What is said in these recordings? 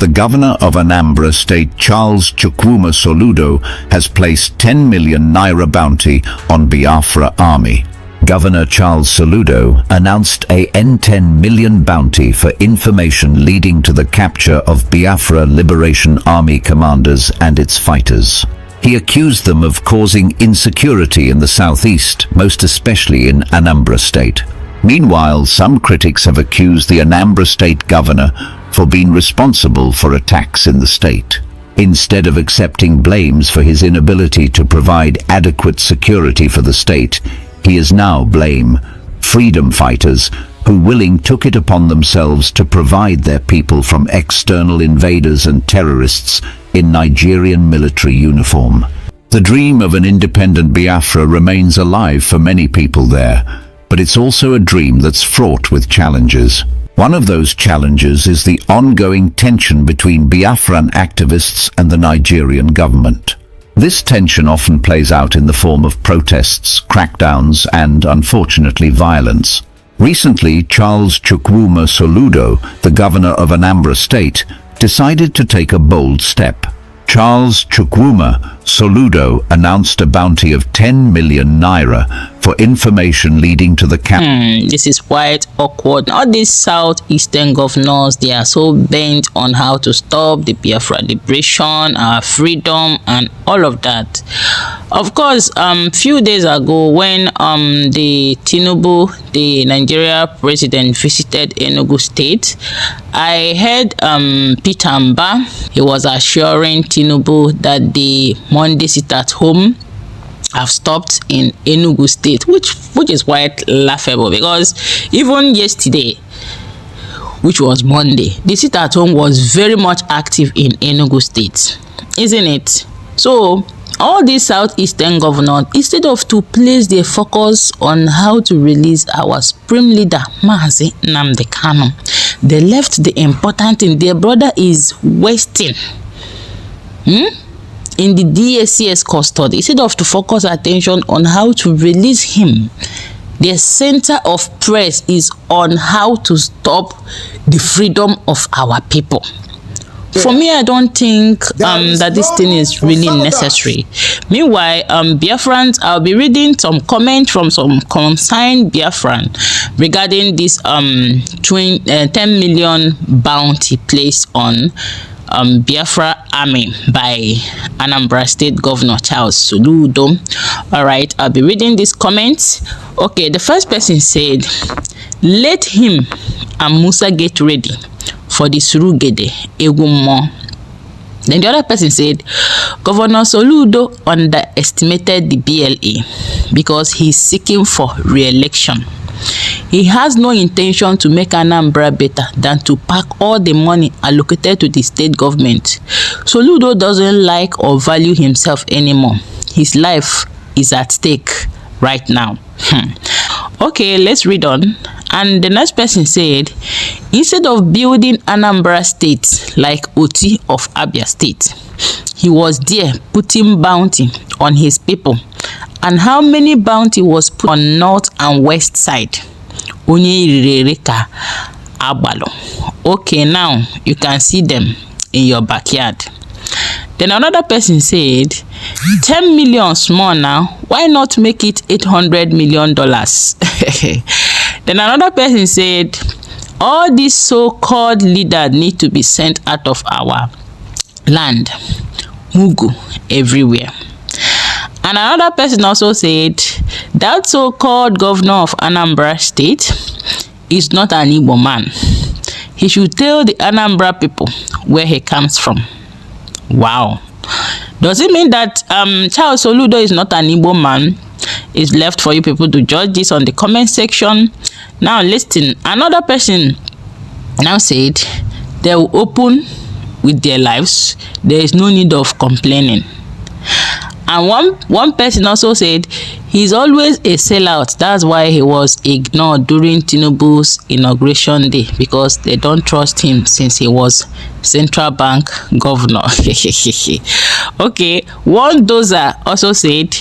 the governor of Anambra State, Charles Chukwuma Soludo, has placed 10 million Naira bounty on Biafra army. Governor Charles Soludo announced a N10 million bounty for information leading to the capture of Biafra Liberation Army commanders and its fighters. He accused them of causing insecurity in the southeast, most especially in Anambra State. Meanwhile, some critics have accused the Anambra State governor for being responsible for attacks in the state. Instead of accepting blames for his inability to provide adequate security for the state, he is now blame freedom fighters who willingly took it upon themselves to provide their people from external invaders and terrorists in Nigerian military uniform. The dream of an independent Biafra remains alive for many people there, but it's also a dream that's fraught with challenges. One of those challenges is the ongoing tension between Biafran activists and the Nigerian government. This tension often plays out in the form of protests, crackdowns, and, unfortunately, violence. Recently, Charles Chukwuma Soludo, the governor of Anambra State, decided to take a bold step. Charles Chukwuma Soludo announced a bounty of 10 million Naira for information leading to the This is quite awkward. All these southeastern governors, they are so bent on how to stop the Biafra liberation, our freedom, and all of that. Of course, few days ago when the Tinubu, the Nigeria president, visited Enugu State, I heard Peter Mba. He was assuring Tinubu that the Monday sit at home have stopped in Enugu State, which is quite laughable, because even yesterday, which was Monday, the sit at home was very much active in Enugu State, isn't it? So all these southeastern governors, instead of to place their focus on how to release our supreme leader Mazi Nnamdi Kanu, they left the important thing. Their brother is wasting in the DSCS custody. Instead of to focus attention on how to release him, their center of press is on how to stop the freedom of our people. For me, I don't think that this thing is really necessary. Meanwhile, Biafrans, I'll be reading some comments from some concerned Biafran regarding this 10 million bounty placed on Biafra army by Anambra State Governor Charles Soludo. All right, I'll be reading these comments. Okay, the first person said, "Let him and Musa get ready for the Surugede Egumo." Then the other person said, "Governor Soludo underestimated the BLA because he's seeking for re-election. He has no intention to make Anambra better than to pack all the money allocated to the state government. Soludo doesn't like or value himself anymore. His life is at stake right now." Okay, let's read on. And the next person said, "Instead of building Anambra State like Oti of Abia State, he was there putting bounty on his people. And how many bounty was put on north and west side? Okay, now you can see them in your backyard." Then another person said, 10 million small now, why not make it $800 million? Then another person said, all these so-called leaders need to be sent out of our land. Mugu everywhere. And another person also said, that so-called governor of Anambra State is not an Igbo man. He should tell the Anambra people where he comes from. Wow. Does it mean that Charles Soludo is not an Igbo man? It's left for you people to judge this on the comment section. Now listen, another person now said they will open with their lives. There is no need of complaining. And one person also said he's always a sellout. That's why he was ignored during Tinubu's inauguration day, because they don't trust him since he was central bank governor. Okay, one dozer also said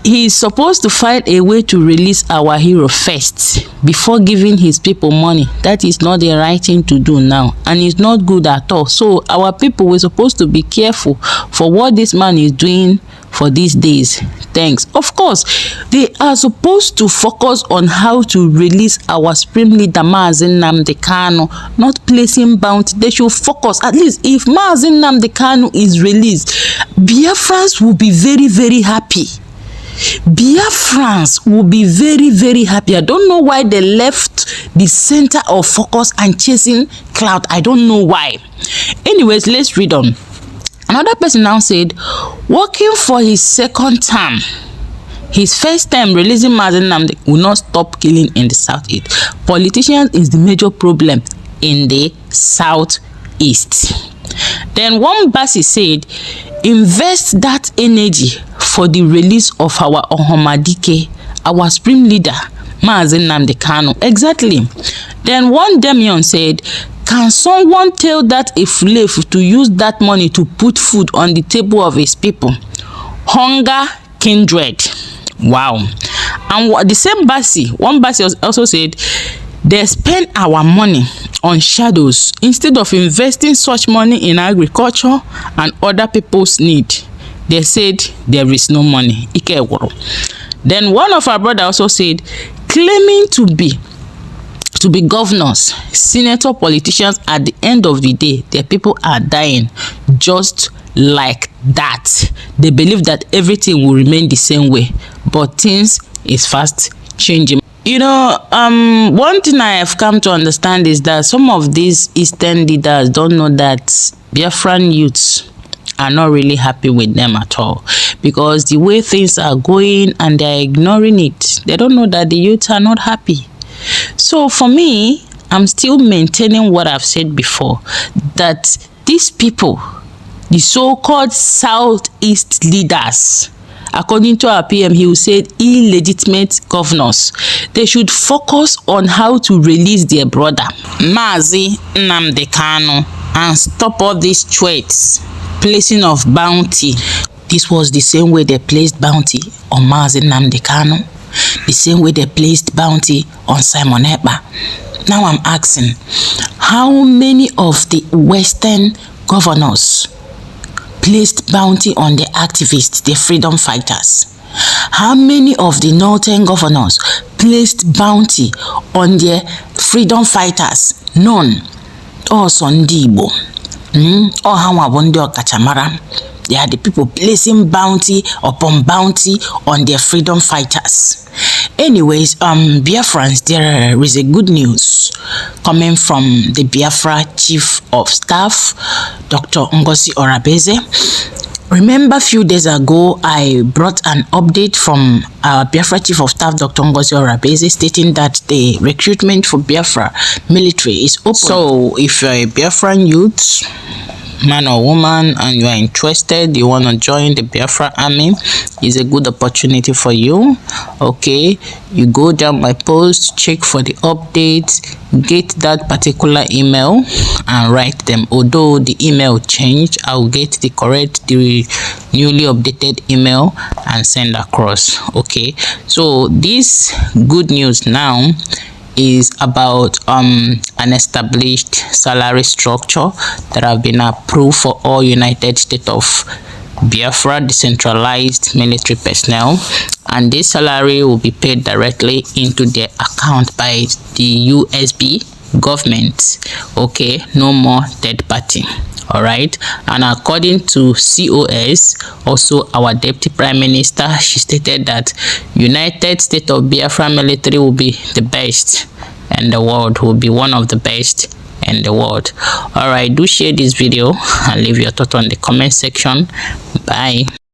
He's supposed to find a way to release our hero first before giving his people money. That is not the right thing to do now, and it's not good at all. So our people were supposed to be careful for what this man is doing for these days. Thanks. Of course, they are supposed to focus on how to release our supreme leader Mazi Nnamdi Kanu, not placing bounty. They should focus. At least if Mazi Nnamdi Kanu is released, Biafrans will be very, very happy. Biafrans will be very, very happy. I don't know why they left the center of focus and chasing clout. I don't know why. Anyways, let's read on. Another person now said, working for his second term, his first time releasing Mazi Nnamdi will not stop killing in the southeast. Politicians is the major problem in the southeast. Then one Basi said, invest that energy for the release of our Ohomadike, our supreme leader, Mazi Nnamdi Kanu. Exactly. Then one Demion said, can someone tell that a slave to use that money to put food on the table of his people? Hunger, kindred. Wow. And the same Basi, one Basi also said, they spend our money on shadows instead of investing such money in agriculture and other people's need. They said there is no money. Then one of our brothers also said, claiming to be governors, senator, politicians, at the end of the day, their people are dying just like that. They believe that everything will remain the same way, but things is fast changing. You know, one thing I have come to understand is that some of these Eastern leaders don't know that Biafran youths are not really happy with them at all, because the way things are going and they're ignoring it, they don't know that the youths are not happy. So for me, I'm still maintaining what I've said before, that these people, the so-called Southeast leaders, according to our PM, he said illegitimate governors, they should focus on how to release their brother Mazi Nnamdi Kanu and stop all these threats, placing of bounty. This was the same way they placed bounty on Mazi Nnamdi Kanu, the same way they placed bounty on Simon Ekpa. Now I'm asking, how many of the Western governors placed bounty on the activists, the freedom fighters? How many of the northern governors placed bounty on their freedom fighters? None. Oh, Sondibo. Oh, Hawabondo Kachamara. They are the people placing bounty upon bounty on their freedom fighters. Anyways, Biafrans, there is a good news coming from the Biafra Chief of Staff, Dr. Ngozi Orabeze. Remember, a few days ago, I brought an update from our Biafra Chief of Staff, Dr. Ngozi Orabeze, stating that the recruitment for Biafra military is open. So, if you're a Biafran youth, man or woman, and you are interested, you want to join the Biafra army, is a good opportunity for you. Okay, you go down my post, check for the updates, get that particular email and write them. Although the email changed, I'll get the newly updated email and send across. Okay, so this good news now is about an established salary structure that have been approved for all United States of Biafra decentralized military personnel, and this salary will be paid directly into their account by the USB government. Okay, no more third party. All right, and according to COS, also our Deputy Prime Minister, she stated that United States of Biafra military will be the best in the world, will be one of the best in the world. All right, do share this video and leave your thoughts on the comment section. Bye.